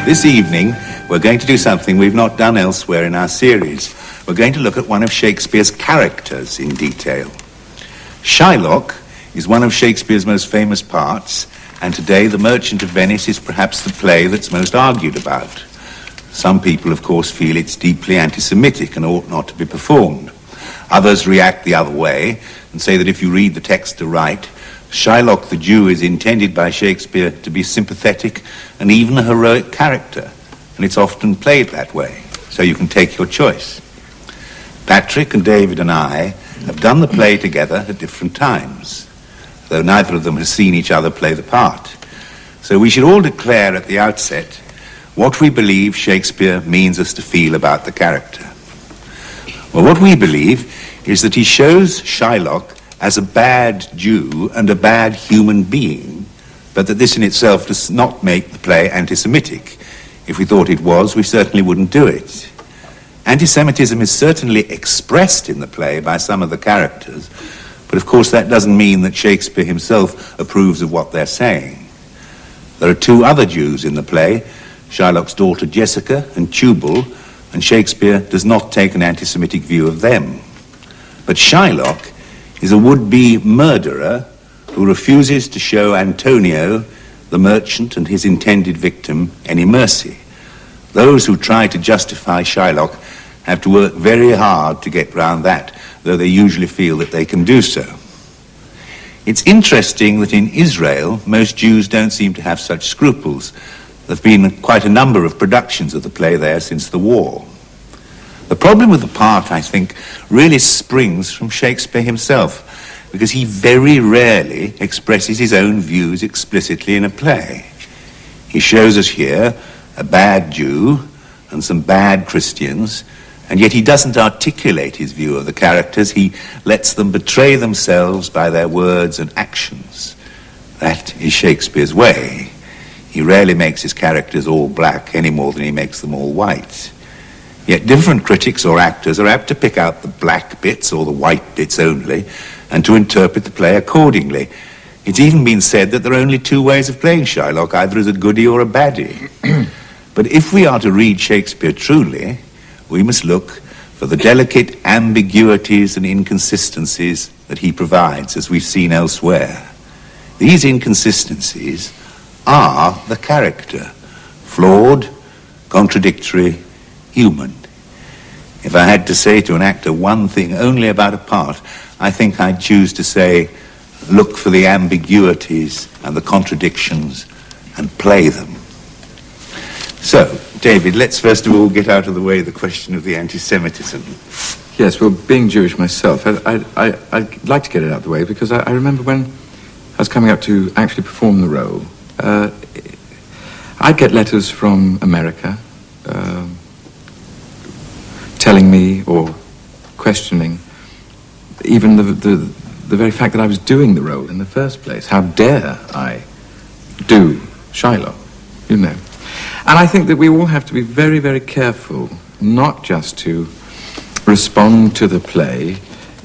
This evening, we're going to do something we've not done elsewhere in our series. We're going to look at one of Shakespeare's characters in detail. Shylock is one of Shakespeare's most famous parts, and today The Merchant of Venice is perhaps the play that's most argued about. Some people, of course, feel it's deeply anti-Semitic and ought not to be performed. Others react the other way and say that if you read the text aright, Shylock the Jew is intended by Shakespeare to be sympathetic and even a heroic character, and it's often played that way, so you can take your choice. Patrick and David and I have done the play together at different times, though neither of them has seen each other play the part. So we should all declare at the outset what we believe Shakespeare means us to feel about the character. Well, what we believe is that he shows Shylock as a bad Jew and a bad human being, but that this in itself does not make the play anti-Semitic. If we thought it was, we certainly wouldn't do it. Anti-Semitism is certainly expressed in the play by some of the characters, but of course that doesn't mean that Shakespeare himself approves of what they're saying. There are two other Jews in the play, Shylock's daughter Jessica and Tubal, and Shakespeare does not take an anti-Semitic view of them. But Shylock is a would-be murderer who refuses to show Antonio, the merchant, and his intended victim any mercy. Those who try to justify Shylock have to work very hard to get round that, though they usually feel that they can do so. It's interesting that in Israel, most Jews don't seem to have such scruples. There have been quite a number of productions of the play there since the war. The problem with the part, I think, really springs from Shakespeare himself, because he very rarely expresses his own views explicitly in a play. He shows us here a bad Jew and some bad Christians, and yet he doesn't articulate his view of the characters. He lets them betray themselves by their words and actions. That is Shakespeare's way. He rarely makes his characters all black any more than he makes them all white. Yet different critics or actors are apt to pick out the black bits or the white bits only and to interpret the play accordingly. It's even been said that there are only two ways of playing Shylock, either as a goody or a baddie. But if we are to read Shakespeare truly, we must look for the delicate ambiguities and inconsistencies that he provides, as we've seen elsewhere. These inconsistencies are the character, flawed, contradictory, human. If I had to say to an actor one thing only about a part, I think I'd choose to say, look for the ambiguities and the contradictions and play them. So, David, let's first of all get out of the way the question of the anti-Semitism. Yes, well, being Jewish myself, I'd like to get it out of the way, because I remember when I was coming up to actually perform the role, I'd get letters from America, telling me or questioning even the very fact that I was doing the role in the first place. How dare I do Shylock, you know? And I think that we all have to be very, very careful not just to respond to the play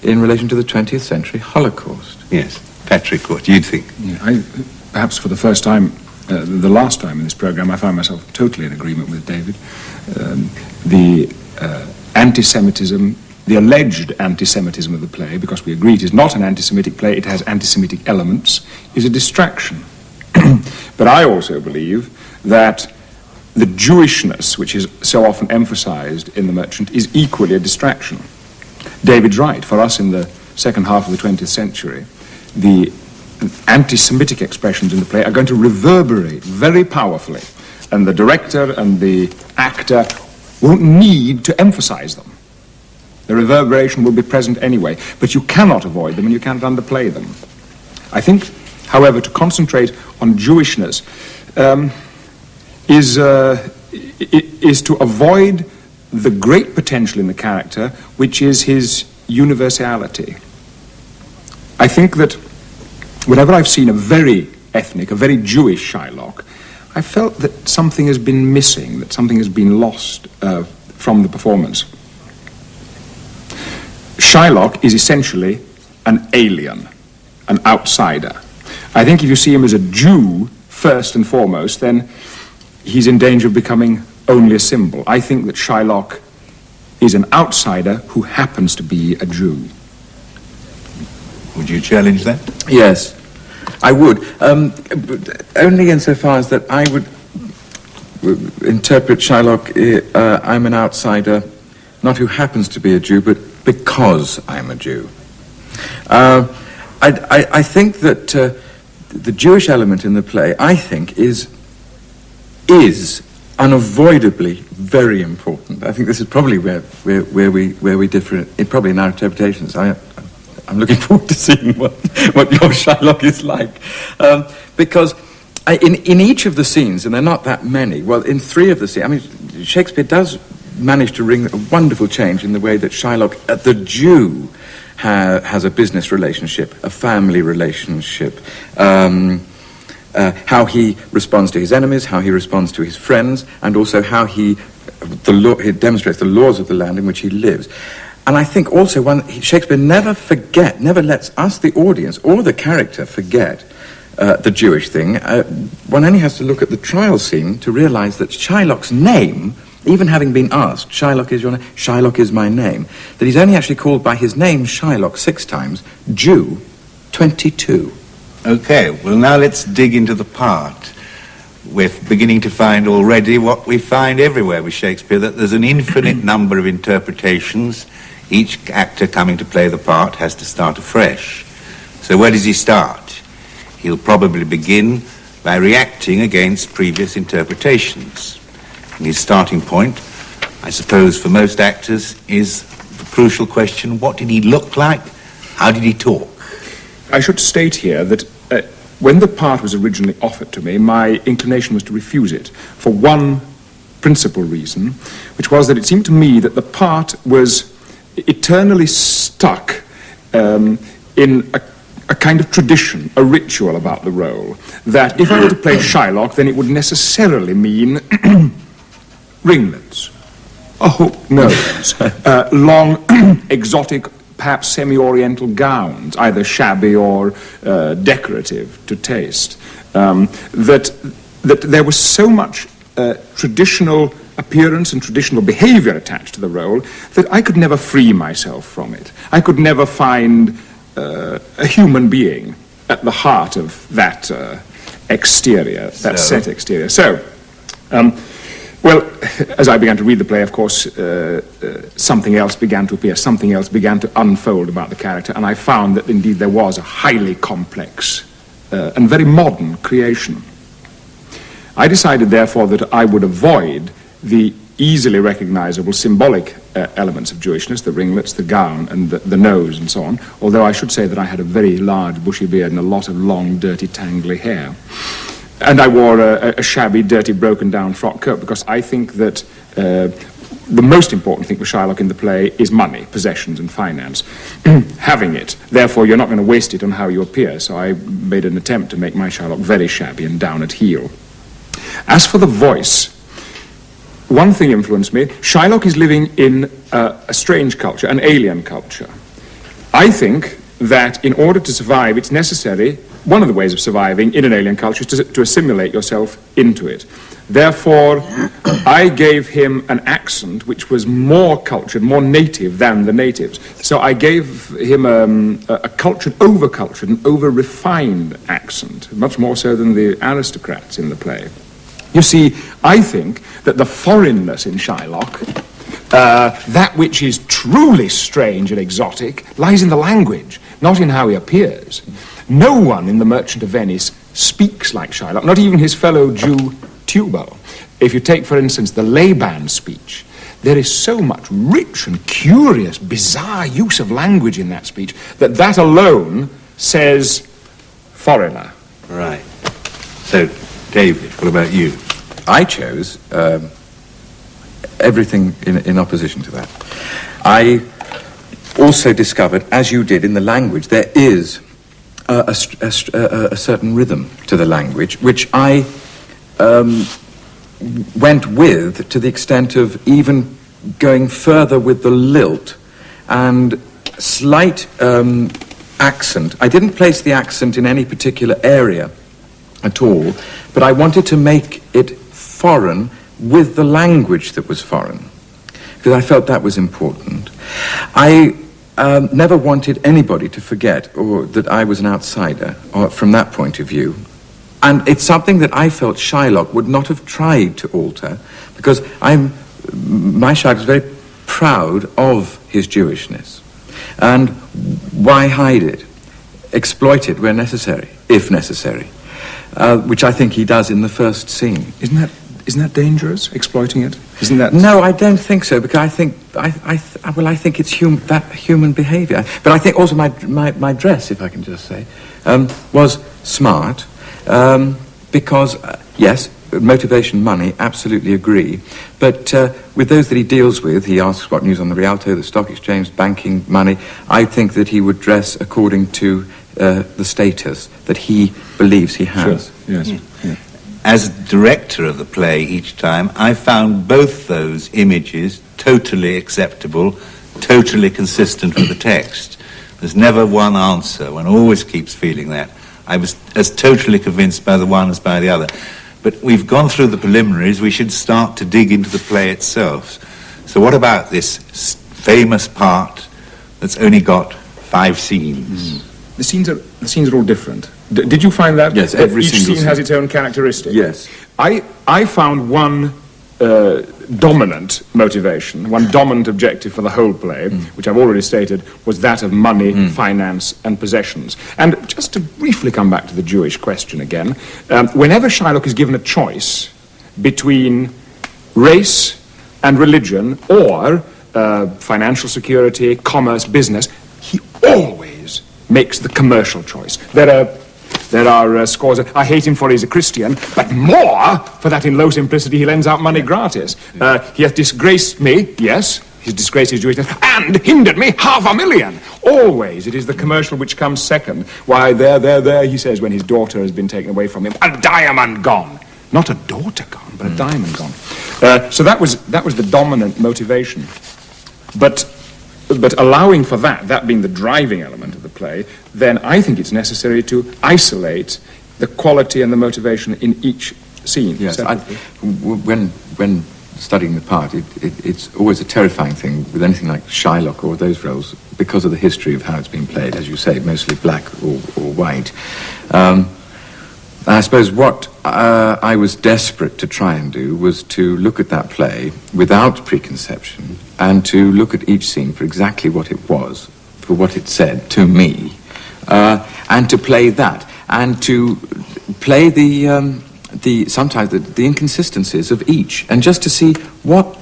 in relation to the 20th century Holocaust. Yes. Patrick, what do you think? Yeah, perhaps for the first time, the last time in this program, I found myself totally in agreement with David. The anti-Semitism, the alleged anti-Semitism of the play, because we agree it is not an anti-Semitic play, it has anti-Semitic elements, is a distraction. But I also believe that the Jewishness, which is so often emphasized in The Merchant, is equally a distraction. David's right. For us in the second half of the 20th century, the anti-Semitic expressions in the play are going to reverberate very powerfully and the director and the actor won't need to emphasize them. The reverberation will be present anyway, but you cannot avoid them and you can't underplay them. I think, however, to concentrate on Jewishness is to avoid the great potential in the character, which is his universality. I think that whenever I've seen a very ethnic, a very Jewish Shylock, I felt that something has been missing, that something has been lost from the performance. Shylock is essentially an alien, an outsider. I think if you see him as a Jew first and foremost, then he's in danger of becoming only a symbol. I think that Shylock is an outsider who happens to be a Jew. Would you challenge that? Yes, I would. Only insofar as that I would interpret Shylock, I'm an outsider, not who happens to be a Jew, but because I'm a Jew. I think that the Jewish element in the play, I think, is unavoidably very important. I think this is probably where we differ, probably in our interpretations. I'm looking forward to seeing what your Shylock is like, because in each of the scenes, and they're not that many. Well, in 3 of the scenes, I mean, Shakespeare does manage to ring a wonderful change in the way that Shylock, the Jew, has a business relationship, a family relationship, how he responds to his enemies, how he responds to his friends, and also how he demonstrates the laws of the land in which he lives. And I think also Shakespeare never lets us, the audience, or the character, forget the Jewish thing. One only has to look at the trial scene to realize that Shylock's name, even having been asked, Shylock is your name, Shylock is my name, that he's only actually called by his name Shylock 6 times, Jew 22. Okay, well now let's dig into the part. We're beginning to find already what we find everywhere with Shakespeare, that there's an infinite number of interpretations. Each actor coming to play the part has to start afresh. So where does he start? He'll probably begin by reacting against previous interpretations. And his starting point, I suppose for most actors, is the crucial question, what did he look like? How did he talk? I should state here that when the part was originally offered to me, my inclination was to refuse it for one principal reason, which was that it seemed to me that the part was eternally stuck in a kind of tradition, a ritual about the role, that if I were to play Shylock, then it would necessarily mean ringlets, a hooked nose, long, exotic, perhaps semi-oriental gowns, either shabby or decorative to taste. That there was so much traditional appearance and traditional behavior attached to the role that I could never free myself from it. I could never find a human being at the heart of that exterior, that set exterior. So, well, as I began to read the play, of course, something else began to appear, something else began to unfold about the character, and I found that indeed there was a highly complex and very modern creation. I decided, therefore, that I would avoid the easily recognizable symbolic elements of Jewishness, the ringlets, the gown, and the nose, and so on, although I should say that I had a very large bushy beard and a lot of long, dirty, tangly hair. And I wore a shabby, dirty, broken-down frock coat, because I think that the most important thing for Shylock in the play is money, possessions, and finance. Having it. Therefore, you're not going to waste it on how you appear, so I made an attempt to make my Shylock very shabby and down at heel. As for the voice, one thing influenced me. Shylock is living in a strange culture, an alien culture. I think that in order to survive, it's necessary, one of the ways of surviving in an alien culture is to assimilate yourself into it. Therefore, I gave him an accent which was more cultured, more native than the natives. So I gave him a cultured, over-cultured and over-refined accent, much more so than the aristocrats in the play. You see, I think that the foreignness in Shylock, that which is truly strange and exotic, lies in the language, not in how he appears. No one in The Merchant of Venice speaks like Shylock, not even his fellow Jew Tubal. if you take, for instance, the Laban speech, there is so much rich and curious, bizarre use of language in that speech that alone says foreigner. Right. So, David, what about you? I chose everything in opposition to that. I also discovered, as you did in the language, there is a certain rhythm to the language, which I went with to the extent of even going further with the lilt and slight accent. I didn't place the accent in any particular area at all, but I wanted to make it foreign with the language that was foreign, because I felt that was important. I never wanted anybody to forget or that I was an outsider from that point of view. And it's something that I felt Shylock would not have tried to alter, because my Shylock is very proud of his Jewishness. And why hide it? Exploit it where necessary, if necessary, which I think he does in the first scene. Isn't that dangerous, exploiting it? Isn't that... No, I don't think so, because I think it's human behaviour. But I think also my dress, if I can just say, was smart, because, yes, motivation, money, absolutely agree. But with those that he deals with, he asks what news on the Rialto, the stock exchange, banking, money. I think that he would dress according to the status that he believes he has. Sure. Yes. Yeah. As director of the play each time, I found both those images totally acceptable, totally consistent with the text. There's never one answer. One always keeps feeling that. I was as totally convinced by the one as by the other. But we've gone through the preliminaries. We should start to dig into the play itself. So what about this famous part that's only got 5 scenes? The scenes are all different. Did you find that? Yes, every each single scene has its own characteristic. Yes. I found one dominant motivation, one dominant objective for the whole play, which I've already stated, was that of money, finance, and possessions. And just to briefly come back to the Jewish question again, whenever Shylock is given a choice between race and religion or financial security, commerce, business, he always makes the commercial choice. There are scores of, I hate him for he's a Christian, but more for that in low simplicity he lends out money gratis. He hath disgraced me, yes, he's disgraced his Jewishness, and hindered me $500,000. Always it is the commercial which comes second. Why, there, he says, when his daughter has been taken away from him, a diamond gone. Not a daughter gone, but a diamond gone. So that was the dominant motivation. But allowing for that being the driving element of the play, then I think it's necessary to isolate the quality and the motivation in each scene. Yes, when studying the part, it's always a terrifying thing with anything like Shylock or those roles, because of the history of how it's been played, as you say, mostly black or white. I suppose what I was desperate to try and do was to look at that play without preconception and to look at each scene for exactly what it was, for what it said to me, and to play that, and to play sometimes the inconsistencies of each, and just to see what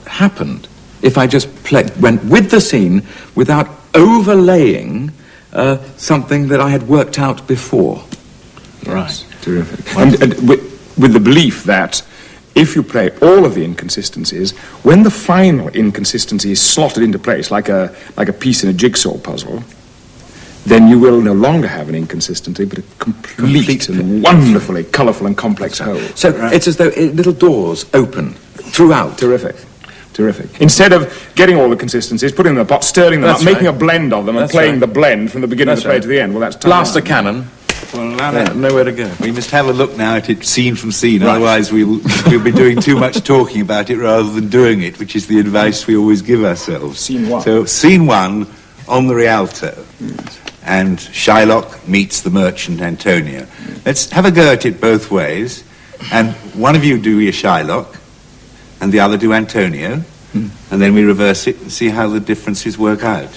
happened if I just went with the scene without overlaying something that I had worked out before. Right. Terrific. And with the belief that if you play all of the inconsistencies, when the final inconsistency is slotted into place like a piece in a jigsaw puzzle, then you will no longer have an inconsistency, but a complete and wonderfully colourful and complex whole. So it's as though little doors open throughout. Terrific. Instead of getting all the consistencies, putting them in a pot, stirring them up, making a blend of them, and playing the blend from the beginning of the play to the end, well, that's time. Blast a cannon. Well, now nowhere to go. We must have a look now at it scene from scene, otherwise we'll be doing too much talking about it rather than doing it, which is the advice we always give ourselves. Scene 1. So, scene 1 on the Rialto, and Shylock meets the merchant Antonio. Let's have a go at it both ways, and one of you do your Shylock, and the other do Antonio, and then we reverse it and see how the differences work out.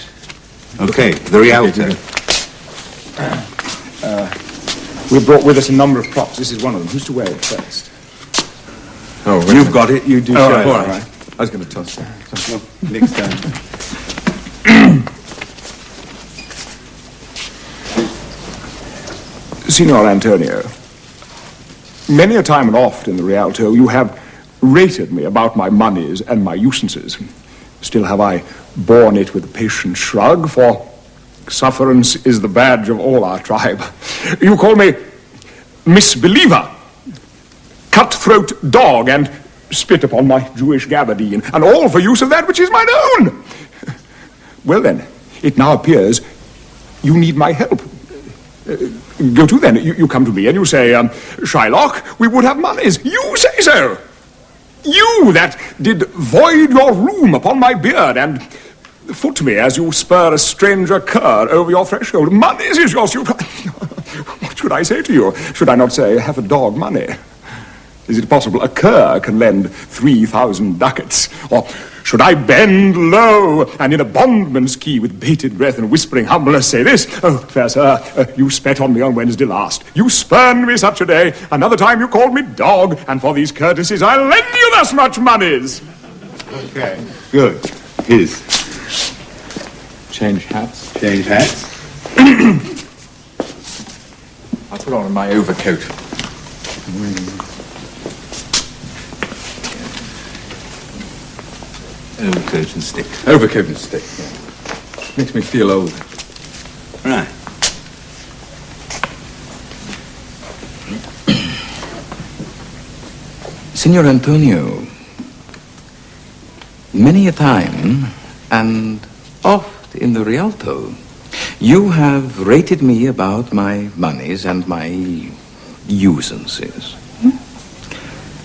Okay, the Rialto. We brought with us a number of props. This is one of them. Who's to wear it first? Oh, wait a You've minute. got it, you do All Shylock. right, All right. I was going to toss that. Well, next time. Signor Antonio, many a time and oft in the Rialto you have rated me about my moneys and my usances. Still have I borne it with a patient shrug, for sufferance is the badge of all our tribe. You call me misbeliever, cutthroat dog, and spit upon my Jewish gabardine, and all for use of that which is mine own. Well then, it now appears you need my help. Go to then. You come to me and you say, Shylock, we would have monies. You say so. You that did void your room upon my beard and foot me as you spur a stranger cur over your threshold. Monies is yours. What should I say to you? Should I not say, have a dog money? Is it possible a cur can lend 3,000 ducats? Or should I bend low and in a bondman's key with bated breath and whispering humbleness say this? Oh, fair sir, you spat on me on Wednesday last. You spurned me such a day. Another time you called me dog, and for these courtesies I'll lend you thus much monies. Okay, good. His. Change hats. Change hats. I'll put on my overcoat. Overcoat and stick. Overcoat and stick, yeah. Makes me feel old. Right. Signor Antonio, many a time, and oft in the Rialto, you have rated me about my monies and my usances.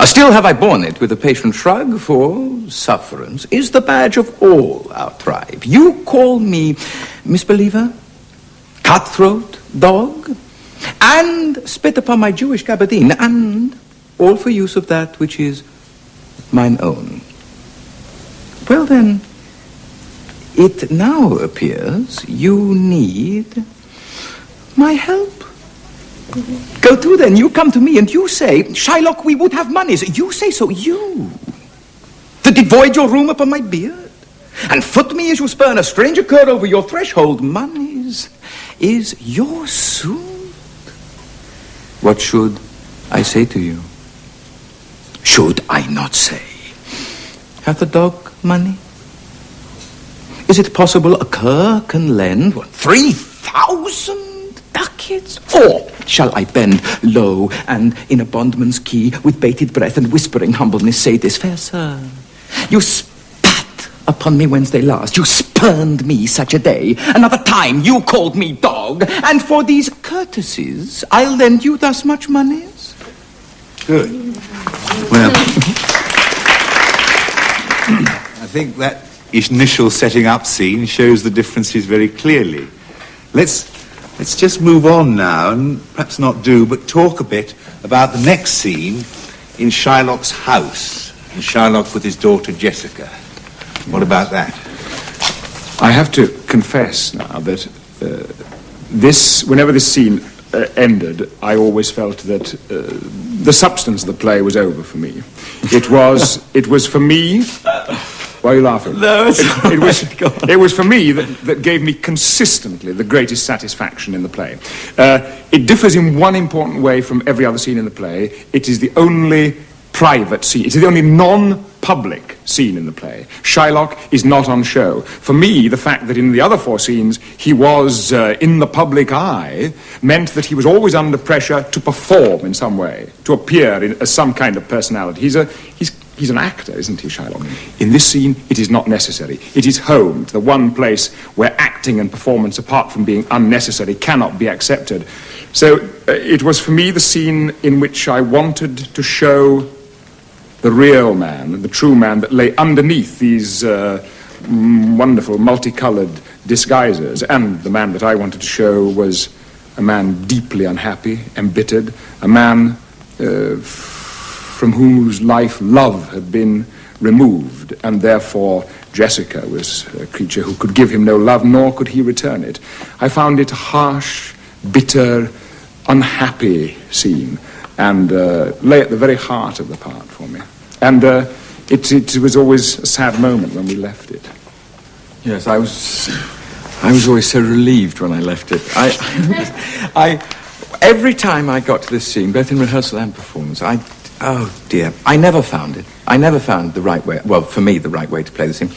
Still have I borne it with a patient shrug, for sufferance is the badge of all our tribe. You call me misbeliever, cutthroat, dog, and spit upon my Jewish gabardine, and all for use of that which is mine own. Well then, it now appears you need my help. Go to then, you come to me and you say, Shylock, we would have monies. You say so, you, that did void your room upon my beard, and foot me as you spurn a stranger cur over your threshold. Monies is your suit. What should I say to you? Should I not say, hath the dog money? Is it possible a cur can lend 3,000 ducats? Or shall I bend low and in a bondman's key with bated breath and whispering humbleness say this? Fair sir, you spat upon me Wednesday last. You spurned me such a day. Another time you called me dog. And for these courtesies I'll lend you thus much monies. Good. Well, I think that initial setting up scene shows the differences very clearly. Let's just move on now and perhaps not do, but talk a bit about the next scene in Shylock's house, and Shylock with his daughter Jessica. What about that? I have to confess now that whenever this scene ended, I always felt that the substance of the play was over for me. It was for me. Why are you laughing? No, it was for me that gave me consistently the greatest satisfaction in the play. It differs in one important way from every other scene in the play. It is the only private scene. It is the only non-public scene in the play. Shylock is not on show. For me, the fact that in the other four scenes he was in the public eye meant that he was always under pressure to perform in some way, to appear as some kind of personality. He's an actor, isn't he, Shylock? In this scene, it is not necessary. It is home, the one place where acting and performance, apart from being unnecessary, cannot be accepted. So it was for me the scene in which I wanted to show the real man, the true man that lay underneath these wonderful multicolored disguises. And the man that I wanted to show was a man deeply unhappy, embittered, a man from whose life love had been removed, and therefore Jessica was a creature who could give him no love, nor could he return it. I found it a harsh, bitter, unhappy scene, and lay at the very heart of the part for me. And it was always a sad moment when we left it. Yes, I was always so relieved when I left it. Every time I got to this scene, both in rehearsal and performance, oh dear, I never found it. I never found the right way, well, for me, the right way to play the scene.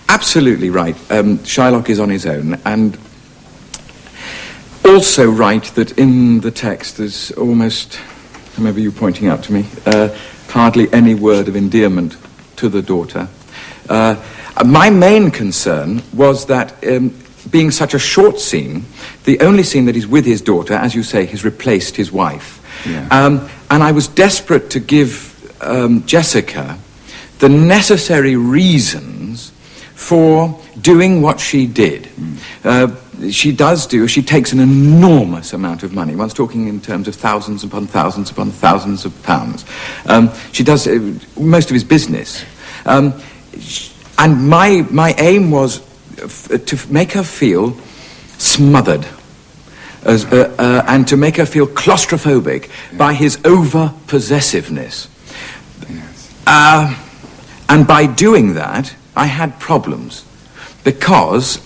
Absolutely right. Shylock is on his own, and also right that in the text there's almost, maybe you pointing out to me, hardly any word of endearment to the daughter. My main concern was that being such a short scene, the only scene that he's with his daughter, as you say, has replaced his wife. Yeah. And I was desperate to give Jessica the necessary reasons for doing what she did. She takes an enormous amount of money. One's talking in terms of thousands upon thousands upon thousands of pounds. She does most of his business. And my aim was to make her feel smothered and to make her feel claustrophobic by his over-possessiveness. Yes. And by doing that, I had problems because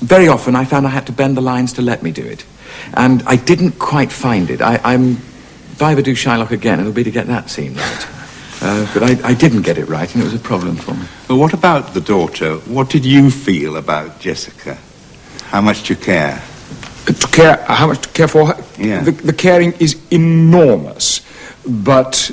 very often I found I had to bend the lines to let me do it. And I didn't quite find it. If I ever do Shylock again, it'll be to get that scene right. But I didn't get it right, and it was a problem for me. Well, what about the daughter? What did you feel about Jessica? How much do you care? How much to care for her? Yeah. The caring is enormous, but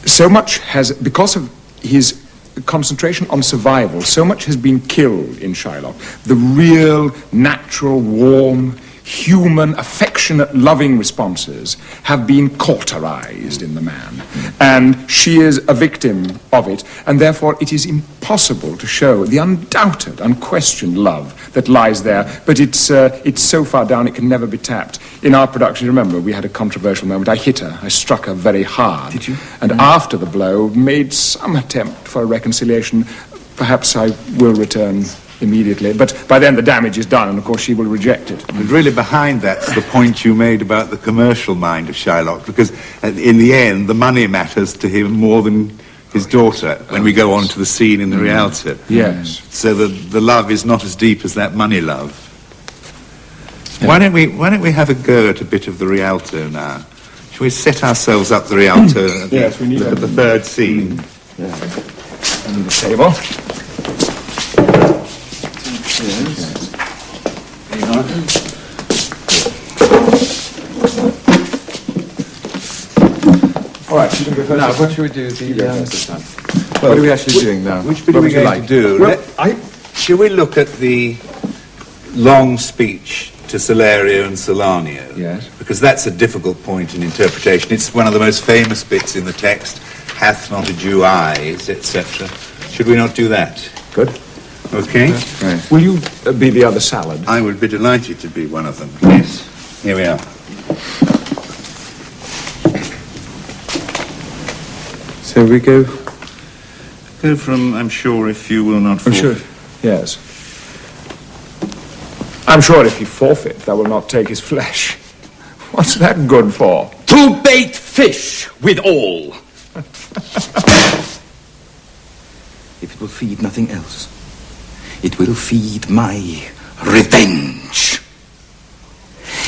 so much has, because of his concentration on survival, so much has been killed in Shylock. The real, natural, warm, human, affectionate, loving responses have been cauterized in the man. And she is a victim of it, and therefore it is impossible to show the undoubted, unquestioned love that lies there, but it's so far down it can never be tapped. In our production, remember, we had a controversial moment. I hit her. I struck her very hard. Did you? And after the blow, made some attempt for a reconciliation. Perhaps I will return immediately, but by then the damage is done, and of course she will reject it. And really behind that's the point you made about the commercial mind of Shylock, because in the end the money matters to him more than his daughter when we go on to the scene in the Rialto. Yes. So the love is not as deep as that money love. Yeah. Why don't we have a go at a bit of the Rialto now? Shall we set ourselves up the Rialto and yes, we need look at the third scene? Yeah. I need a table. All right, you can go first. Now, what should we do this time? What are we actually doing now? Which bit are we going to do? Well, shall we look at the long speech to Salerio and Solanio? Yes. Because that's a difficult point in interpretation. It's one of the most famous bits in the text. Hath not a Jew eyes, etc. Should we not do that? Good. Okay. Right. Will you be the other salad? I would be delighted to be one of them. Yes. Here we are. So we go from, I'm sure if you will not I'm forfeit. sure. Yes. I'm sure if he forfeit, that will not take his flesh. What's that good for? To bait fish with all. If it will feed nothing else, it will feed my revenge.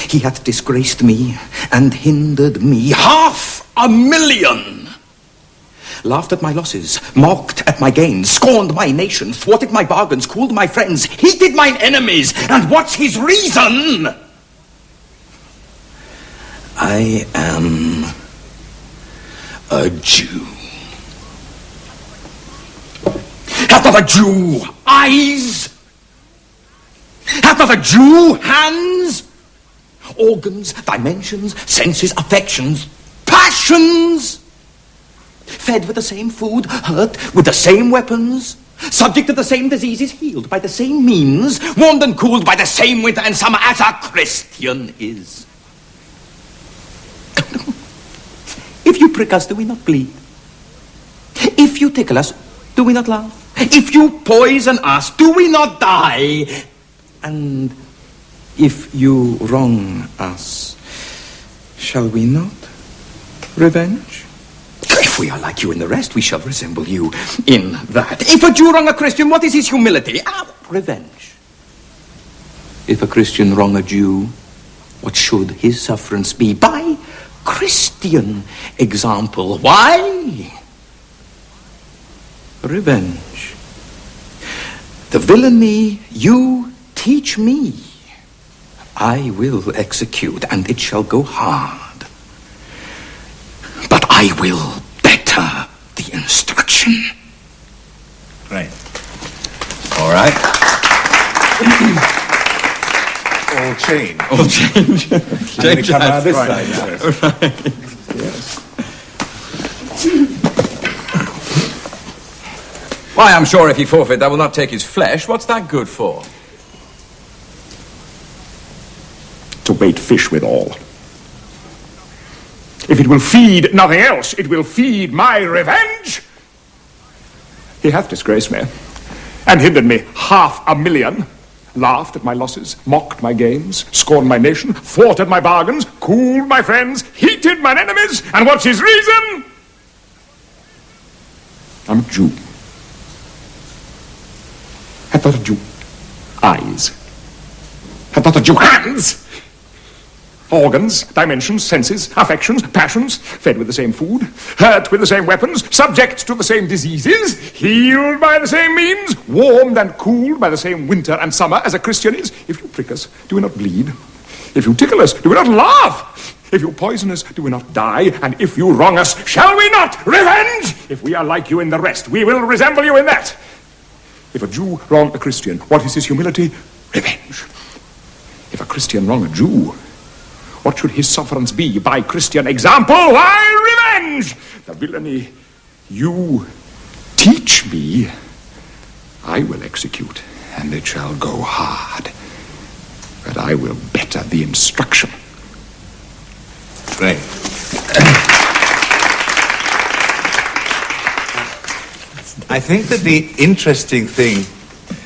He hath disgraced me and hindered me 500,000. Laughed at my losses, mocked at my gains, scorned my nation, thwarted my bargains, cooled my friends, heated mine enemies. And what's his reason? I am a Jew. Hath not a Jew eyes? Hath not a Jew hands? Organs, dimensions, senses, affections, passions? Fed with the same food, hurt with the same weapons, subject to the same diseases, healed by the same means, warmed and cooled by the same winter and summer as a Christian is. If you prick us, do we not bleed? If you tickle us, do we not laugh? If you poison us, do we not die? And if you wrong us, shall we not revenge? If we are like you in the rest, we shall resemble you in that. If a Jew wrong a Christian, what is his humility? Revenge. If a Christian wrong a Jew, what should his sufferance be? By Christian example. Why? Revenge. The villainy you teach me, I will execute, and it shall go hard. But I will better the instruction. Right. All right. All change. All change. Change come out this side now. Right. Yes. Why, I'm sure if he forfeit, that will not take his flesh. What's that good for? To bait fish withal. If it will feed nothing else, it will feed my revenge. He hath disgraced me, and hindered me 500,000, laughed at my losses, mocked my gains, scorned my nation, thwarted my bargains, cooled my friends, heated mine enemies, and what's his reason? I'm a Jew. Hath not a Jew eyes? Hath not a Jew hands? Organs, dimensions, senses, affections, passions, fed with the same food, hurt with the same weapons, subject to the same diseases, healed by the same means, warmed and cooled by the same winter and summer as a Christian is. If you prick us, do we not bleed? If you tickle us, do we not laugh? If you poison us, do we not die? And if you wrong us, shall we not revenge? If we are like you in the rest, we will resemble you in that. If a Jew wrong a Christian, what is his humility? Revenge. If a Christian wrong a Jew, what should his sufferance be? By Christian example, why revenge? The villainy you teach me, I will execute, and it shall go hard. But I will better the instruction. Great. I think that the interesting thing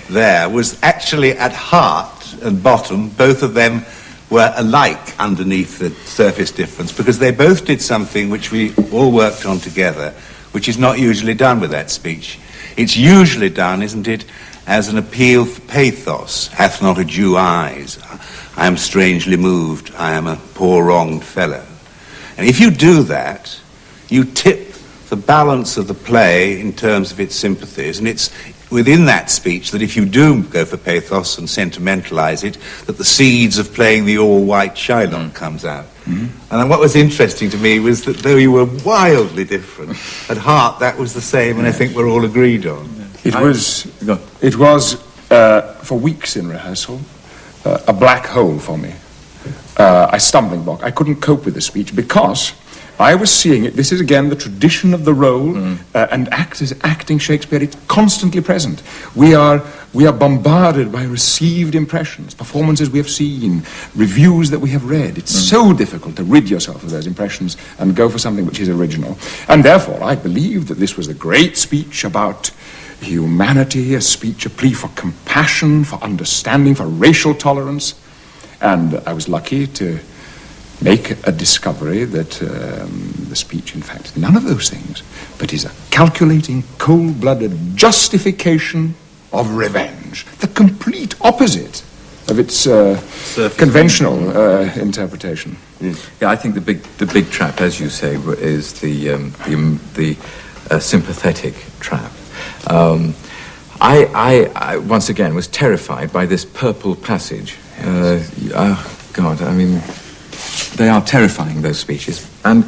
there was actually at heart and bottom, both of them were alike underneath the surface difference, because they both did something which we all worked on together, which is not usually done with that speech. It's usually done, isn't it, as an appeal for pathos. Hath not a Jew eyes? I am strangely moved. I am a poor wronged fellow. And if you do that, you tip the balance of the play in terms of its sympathies, and it's within that speech that if you do go for pathos and sentimentalize it, that the seeds of playing the all-white Shylock comes out. Mm-hmm. And what was interesting to me was that though you were wildly different, at heart that was the same, and I think we're all agreed on. It was for weeks in rehearsal, a black hole for me, a stumbling block. I couldn't cope with the speech because I was seeing it. This is again the tradition of the role, and actors acting Shakespeare. It's constantly present. We are bombarded by received impressions, performances we have seen, reviews that we have read. It's so difficult to rid yourself of those impressions and go for something which is original. And therefore, I believed that this was a great speech about humanity, a speech, a plea for compassion, for understanding, for racial tolerance. And I was lucky to make a discovery that the speech, in fact, none of those things, but is a calculating, cold-blooded justification of revenge, the complete opposite of its conventional interpretation. Yeah, I think the big trap, as you say, is the sympathetic trap. I once again was terrified by this purple passage. God, I mean, they are terrifying, those speeches. And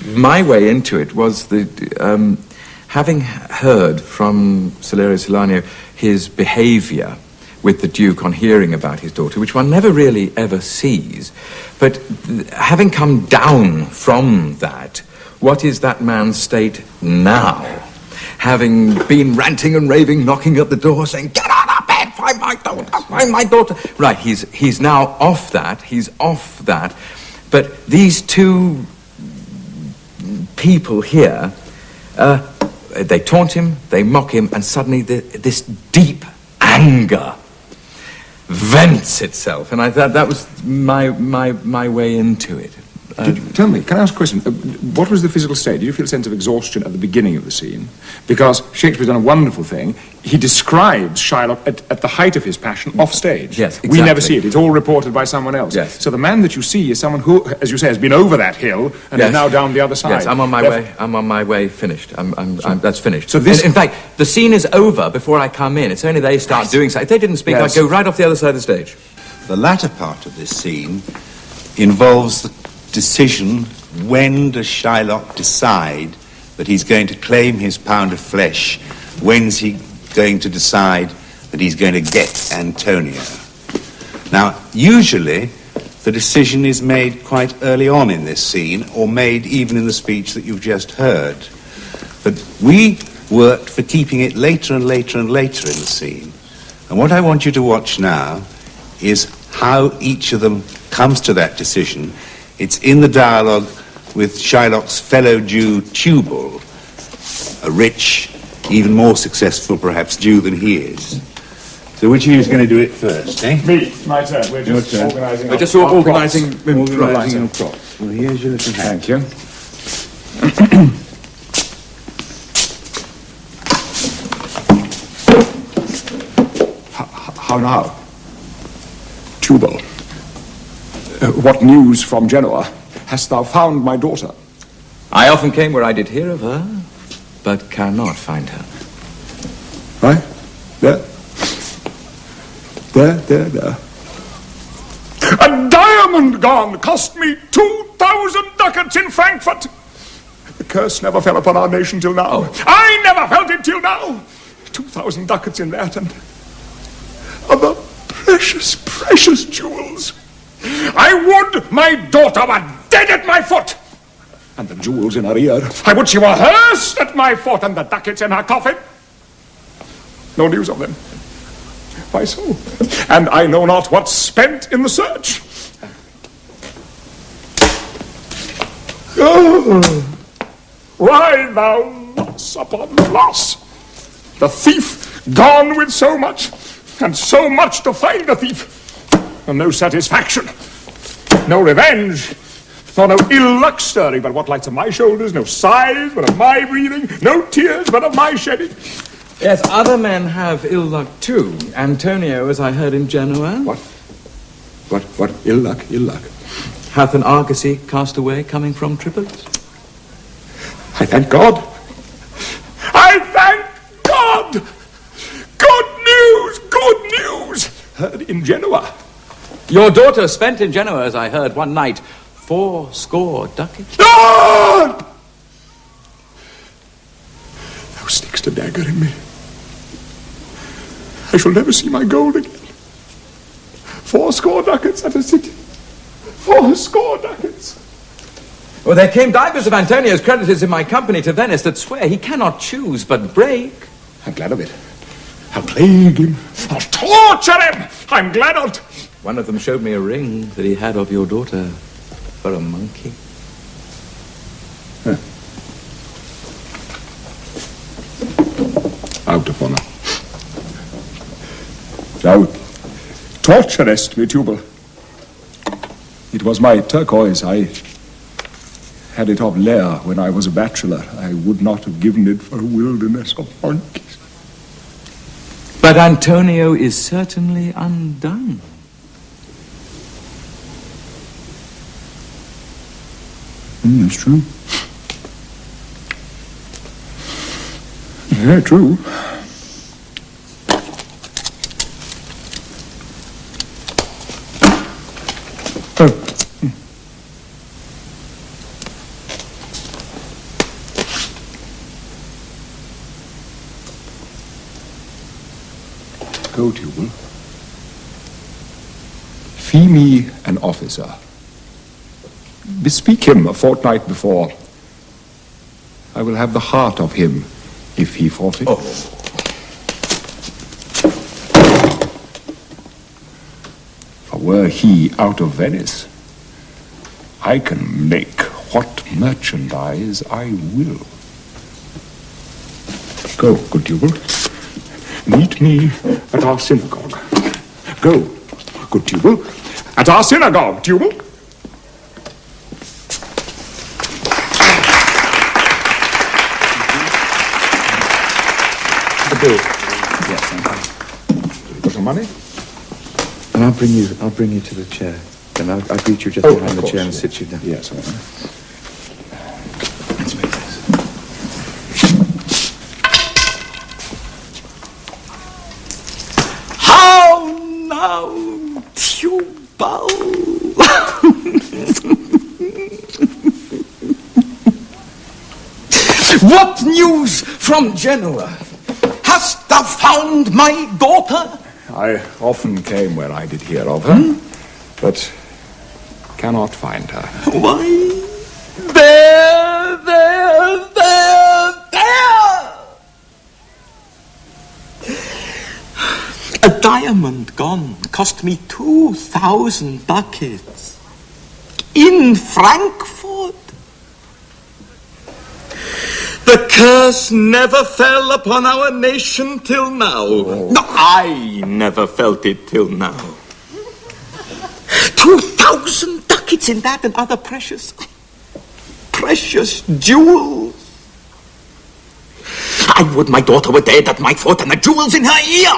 my way into it was having heard from Salerio Solanio his behaviour with the Duke on hearing about his daughter, which one never really ever sees, but having come down from that, what is that man's state now? Having been ranting and raving, knocking at the door, saying, "Get out of bed, find my daughter, find my daughter." Right, he's now off that, but these two people here, they taunt him, they mock him, and suddenly this deep anger vents itself, and I thought that was my way into it. Tell me, can I ask a question? What was the physical state? Did you feel a sense of exhaustion at the beginning of the scene? Because Shakespeare's done a wonderful thing. He describes Shylock at the height of his passion off stage. Yes, We never exactly. see it. It's all reported by someone else. Yes. So the man that you see is someone who, as you say, has been over that hill and is Yes. now down the other side. Yes, I'm on my Therefore- way. I'm on my way. Finished. That's finished. So this- in fact, the scene is over before I come in. It's only they start doing so. If they didn't speak, Yes. I'd go right off the other side of the stage. The latter part of this scene involves the decision, when does Shylock decide that he's going to claim his pound of flesh? When's he going to decide that he's going to get Antonio? Now, usually, the decision is made quite early on in this scene, or made even in the speech that you've just heard. But we worked for keeping it later and later and later in the scene. And what I want you to watch now is how each of them comes to that decision. It's in the dialogue with Shylock's fellow Jew, Tubal, a rich, even more successful, perhaps, Jew than he is. So which of you is going to do it first, eh? Me, my turn. We're just turn. organising. We're just our organising- props. Organising your props. Well, here's your little hand. Thank you. How now? Tubal, what news from Genoa? Hast thou found my daughter? I often came where I did hear of her, but cannot find her. Right? There. There. A diamond gone cost me 2,000 ducats in Frankfurt. The curse never fell upon our nation till now. I never felt it till now. 2,000 ducats in that, and other precious, precious jewels. I would my daughter were dead at my foot, and the jewels in her ear. I would she were hearsed at my foot, and the ducats in her coffin. No news of them. Why so? And I know not what's spent in the search. Oh, why thou loss upon loss? The thief gone with so much, and so much to find the thief, and no satisfaction, no revenge, nor no ill luck stirring, but what lights on my shoulders, no sighs but of my breathing, no tears but of my shedding. Yes, other men have ill luck too. Antonio, as I heard in Genoa. What? Ill luck? Hath an argosy cast away coming from Tripoli? I thank God. I thank God! Good news! Heard in Genoa. Your daughter spent in Genoa, as I heard one night, 80 ducats. Ah! Thou stick'st a dagger in me. I shall never see my gold again. 80 ducats at a city. 80 ducats. Well, there came divers of Antonio's creditors in my company to Venice that swear he cannot choose but break. I'm glad of it. I'll plague him. I'll torture him. I'm glad of it. One of them showed me a ring that he had of your daughter for a monkey. Out upon her. Thou torturest me, Tubal. It was my turquoise. I had it of Lear when I was a bachelor. I would not have given it for a wilderness of monkeys. But Antonio is certainly undone. That's true. Yeah, true. Go, Tubal. Fee me an officer. Bespeak him a fortnight before. I will have the heart of him if he forfeit. For were he out of Venice, I can make what merchandise I will. Go, good Tubal. Meet me at our synagogue. Go, good Tubal. At our synagogue, Tubal. the bill? Yes, thank you. You got some money? And I'll bring you to the chair. Then I'll greet you just behind the chair and sit you down. Yes, all right. Let's make this. How now, Tubal? What news from Genoa? Hast thou found my daughter? I often came where I did hear of her, but cannot find her. Why, there. A diamond gone cost me 2,000 ducats. In Frankfurt. The curse never fell upon our nation till now. Oh. No, I never felt it till now. 2,000 ducats in that and other precious jewels. I would my daughter were dead at my foot and the jewels in her ear.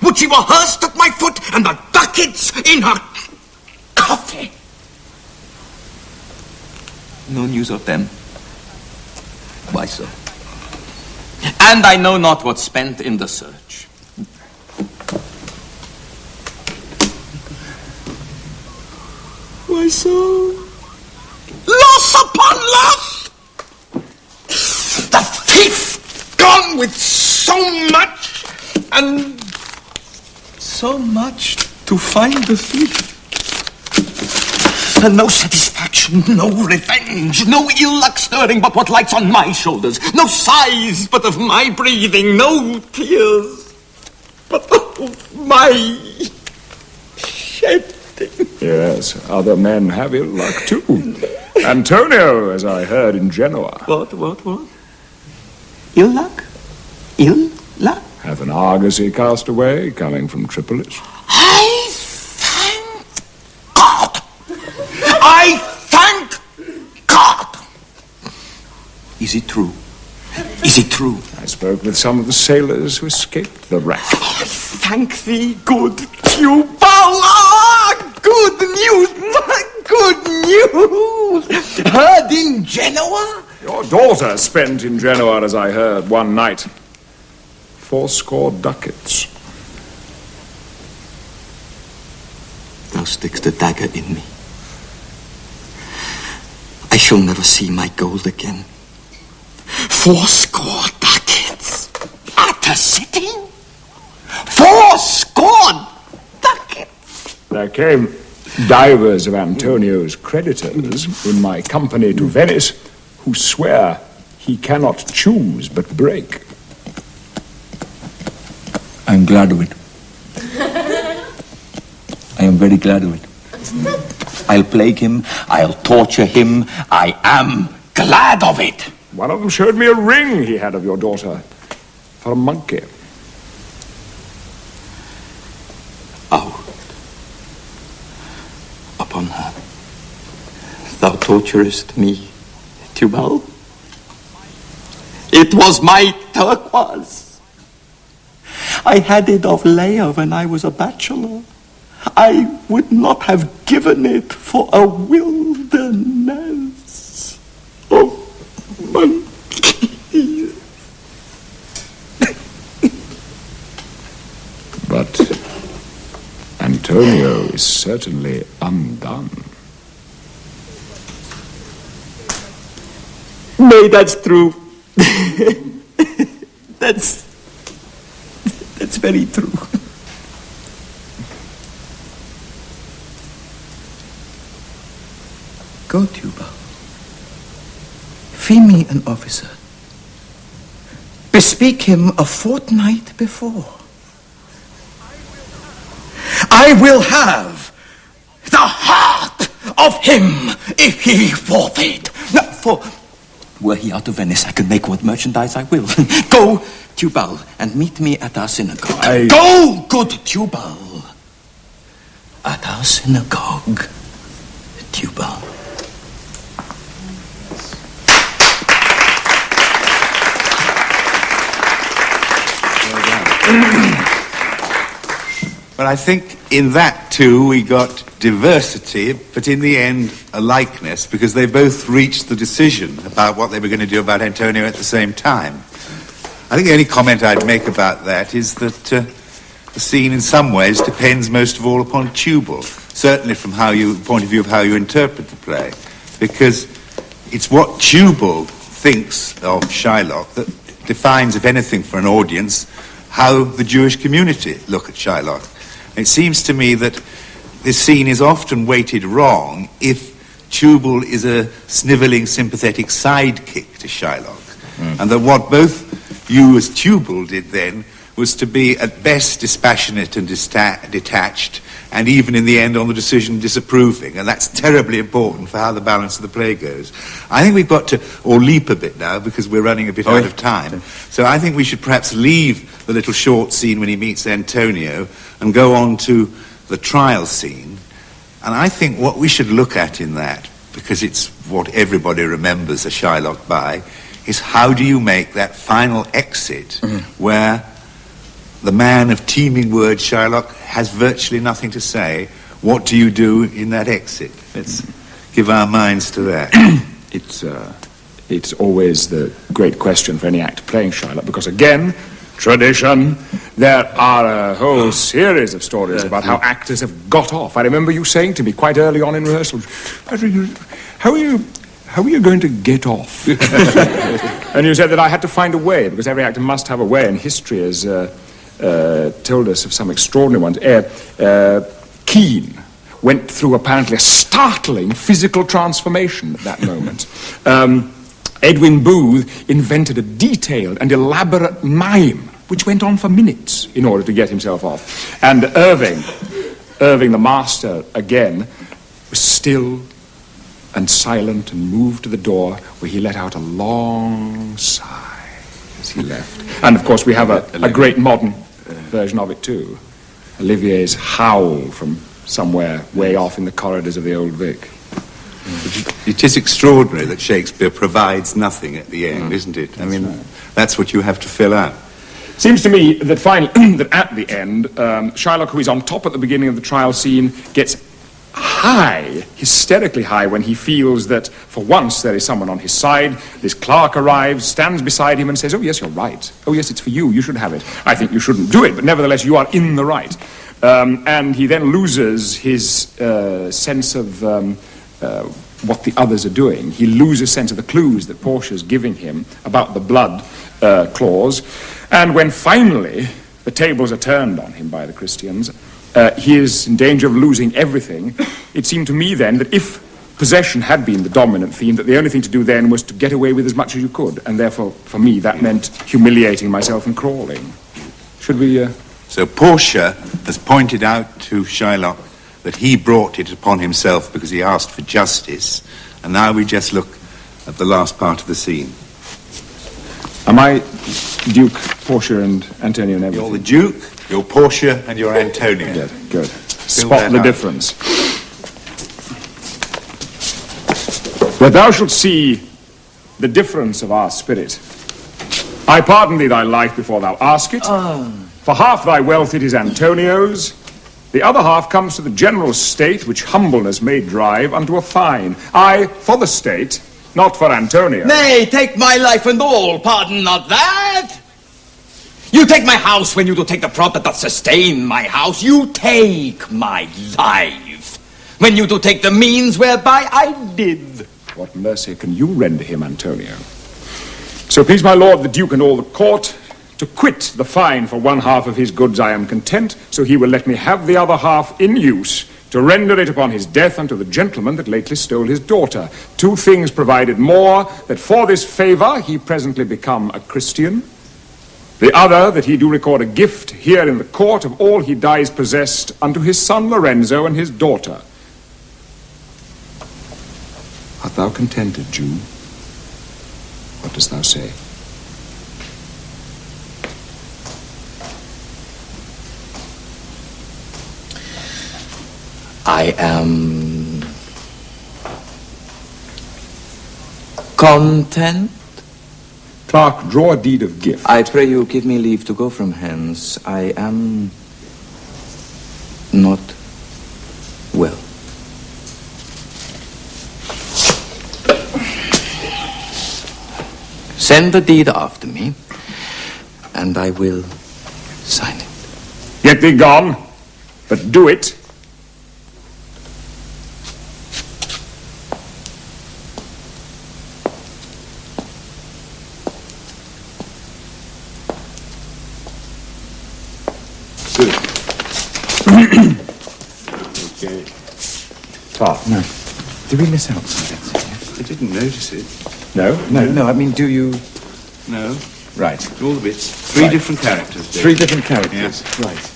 Would she were hearsed at my foot and the ducats in her coffee. No news of them. Why so? And I know not what's spent in the search. Why so? Loss upon loss! The thief gone with so much, and so much to find the thief. No satisfaction, no revenge, no ill luck stirring but what lights on my shoulders, no sighs but of my breathing, no tears but of my shedding. Yes, other men have ill luck too. Antonio, as I heard in Genoa. What? Ill luck? Ill luck? Hath an argosy cast away, coming from Tripolis. I thank God! I thank God! Is it true? Is it true? I spoke with some of the sailors who escaped the wreck. I thank thee, good Tubal! Ah, good news! Good news! Heard in Genoa? Your daughter spent in Genoa, as I heard, one night. 4 ducats. Thou stickst a dagger in me. I shall never see my gold again. 4 ducats at a sitting? 4 ducats! There came divers of Antonio's creditors in my company to Venice, who swear he cannot choose but break. I'm glad of it. I am very glad of it. I'll plague him, I'll torture him, I am glad of it. One of them showed me a ring he had of your daughter for a monkey. Out upon her. Thou torturest me, Tubal. It was my turquoise. I had it of Leia when I was a bachelor. I would not have given it for a wilderness of monkeys. But Antonio is certainly undone. No, that's true. That's very true. Go, Tubal. Fee me an officer. Bespeak him a fortnight before. I will have the heart of him if he forfeit. No, for were he out of Venice, I could make what merchandise I will. Go, Tubal, and meet me at our synagogue. Go, good Tubal, at our synagogue, Tubal. But I think in that too we got diversity, but in the end a likeness, because they both reached the decision about what they were going to do about Antonio at the same time. I think the only comment I'd make about that is that the scene in some ways depends most of all upon Tubal, certainly from point of view of how you interpret the play, because it's what Tubal thinks of Shylock that defines, if anything, for an audience, how the Jewish community look at Shylock. It seems to me that this scene is often weighted wrong if Tubal is a snivelling, sympathetic sidekick to Shylock. And that what both you as Tubal did then was to be at best dispassionate and detached, and even in the end on the decision disapproving. And that's terribly important for how the balance of the play goes. I think we've got to leap a bit now because we're running a bit out of time. So I think we should perhaps leave the little short scene when he meets Antonio and go on to the trial scene. And I think what we should look at in that, because it's what everybody remembers a Shylock by, is how do you make that final exit where the man of teeming words, Shylock, has virtually nothing to say. What do you do in that exit? Let's give our minds to that. It's always the great question for any actor playing Shylock, because again, tradition, there are a whole series of stories about how actors have got off. I remember you saying to me quite early on in rehearsal, Patrick, how are you going to get off? And you said that I had to find a way, because every actor must have a way, and history has told us of some extraordinary ones. Keane went through apparently a startling physical transformation at that moment. Edwin Booth invented a detailed and elaborate mime which went on for minutes in order to get himself off. And Irving the master, again, was still and silent and moved to the door, where he let out a long sigh as he left. And of course we have a great modern version of it too. Olivier's howl from somewhere way off in the corridors of the Old Vic. It is extraordinary that Shakespeare provides nothing at the end, isn't it? I mean, that's what you have to fill out. Seems to me that finally, that at the end, Shylock, who is on top at the beginning of the trial scene, gets high, hysterically high, when he feels that for once there is someone on his side. This clerk arrives, stands beside him and says, "Oh yes, you're right. Oh yes, it's for you. You should have it. I think you shouldn't do it, but nevertheless you are in the right." And he then loses his sense of what the others are doing. He loses sense of the clues that Portia's giving him about the blood clause. And when finally the tables are turned on him by the Christians, he is in danger of losing everything. It seemed to me then that if possession had been the dominant theme, that the only thing to do then was to get away with as much as you could. And therefore, for me, that meant humiliating myself and crawling. Should we... So Portia has pointed out to Shylock that he brought it upon himself because he asked for justice. And now we just look at the last part of the scene. Am I Duke, Portia, and Antonio and everything? You're the Duke, you're Portia, and you're Antonio. Good, good. Spot the difference. But thou shalt see the difference of our spirit. I pardon thee thy life before thou ask it. For half thy wealth it is Antonio's. The other half comes to the general state, which humbleness may drive unto a fine. I for the state, not for Antonio. Nay, take my life and all, pardon not that. You take my house when you do take the prop that doth sustain my house. You take my life when you do take the means whereby I live. What mercy can you render him, Antonio? So please my lord the Duke and all the court, to quit the fine for one half of his goods I am content, so he will let me have the other half in use, to render it upon his death unto the gentleman that lately stole his daughter. 2 things provided more, that for this favour he presently become a Christian. The other, that he do record a gift here in the court of all he dies possessed unto his son Lorenzo and his daughter. Art thou contented, Jew? What dost thou say? I am content. Clerk, draw a deed of gift. I pray you give me leave to go from hence. I am not well. Send the deed after me, and I will sign it. Get thee gone, but do it. Okay. Clerk. No. Did we miss out something? I didn't notice it. No, I mean, do you... No. Right. All the bits. Three Right. different characters. David. Three different characters. Yes. Right.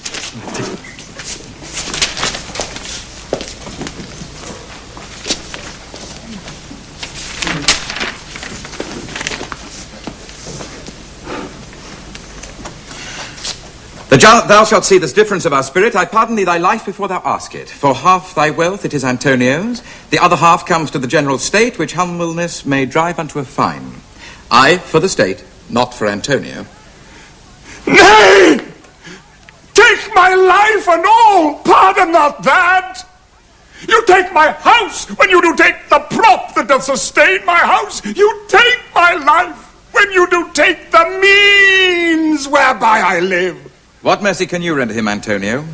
Thou shalt see this difference of our spirit. I pardon thee thy life before thou ask it. For half thy wealth it is Antonio's, the other half comes to the general state, which humbleness may drive unto a fine. I for the state, not for Antonio. Nay! Take my life and all! Pardon not that! You take my house when you do take the prop that doth sustain my house. You take my life when you do take the means whereby I live. What mercy can you render him, Antonio?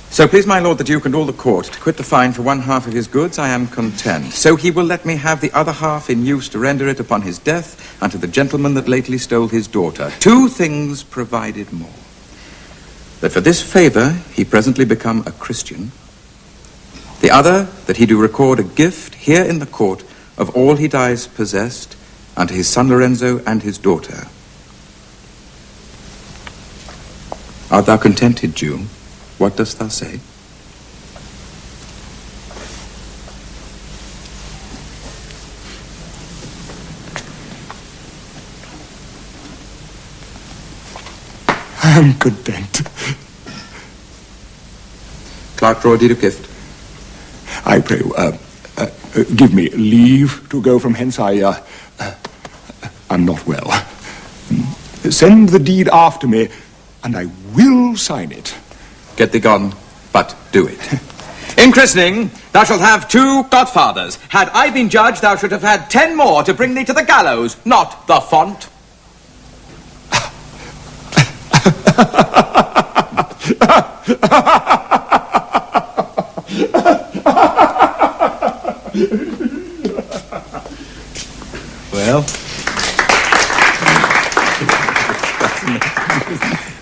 So please my lord the Duke and all the court to quit the fine for one half of his goods, I am content. So he will let me have the other half in use to render it upon his death unto the gentleman that lately stole his daughter. Two things provided more. That for this favour he presently become a Christian. The other, that he do record a gift here in the court of all he dies possessed unto his son Lorenzo and his daughter. Art thou contented, Jew? What dost thou say? I am content. Clerk, draw a deed of gift. I pray you, give me leave to go from hence. I'm not well. Send the deed after me, and I will sign it. Get thee gone, but do it. In christening, thou shalt have 2 godfathers. Had I been judge, thou should have had 10 more to bring thee to the gallows, not the font. Well,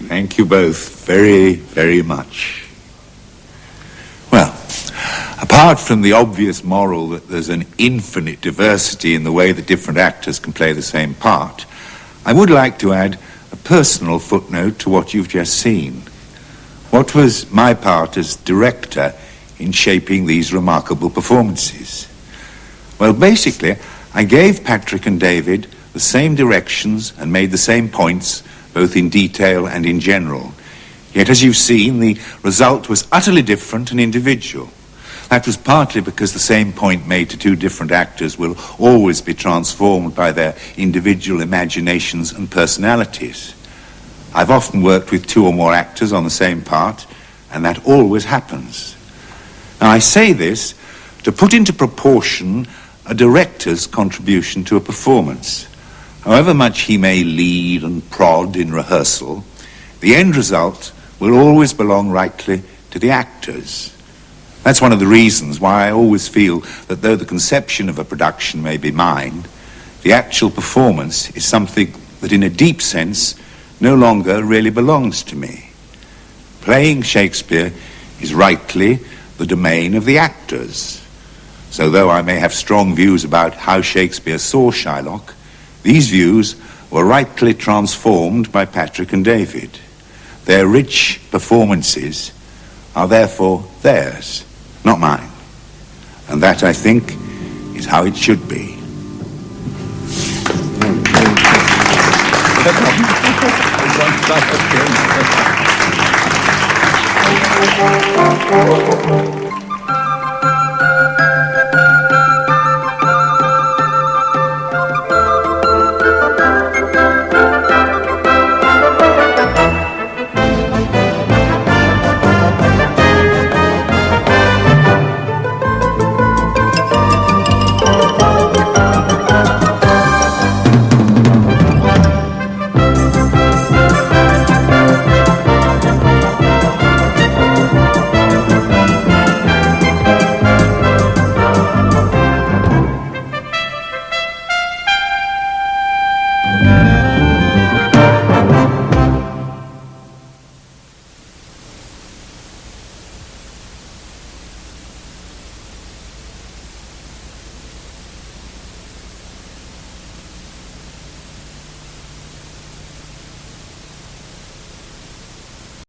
thank you both very, very much. Well, apart from the obvious moral that there's an infinite diversity in the way that different actors can play the same part, I would like to add a personal footnote to what you've just seen. What was my part as director in shaping these remarkable performances? Well, basically, I gave Patrick and David the same directions and made the same points, both in detail and in general. Yet, as you've seen, the result was utterly different and individual. That was partly because the same point made to 2 different actors will always be transformed by their individual imaginations and personalities. I've often worked with 2 or more actors on the same part, and that always happens. Now, I say this to put into proportion a director's contribution to a performance. However much he may lead and prod in rehearsal, the end result will always belong rightly to the actors. That's one of the reasons why I always feel that though the conception of a production may be mine, the actual performance is something that in a deep sense no longer really belongs to me. Playing Shakespeare is rightly the domain of the actors. So though I may have strong views about how Shakespeare saw Shylock, these views were rightly transformed by Patrick and David. Their rich performances are therefore theirs, not mine. And that, I think, is how it should be. Thank you.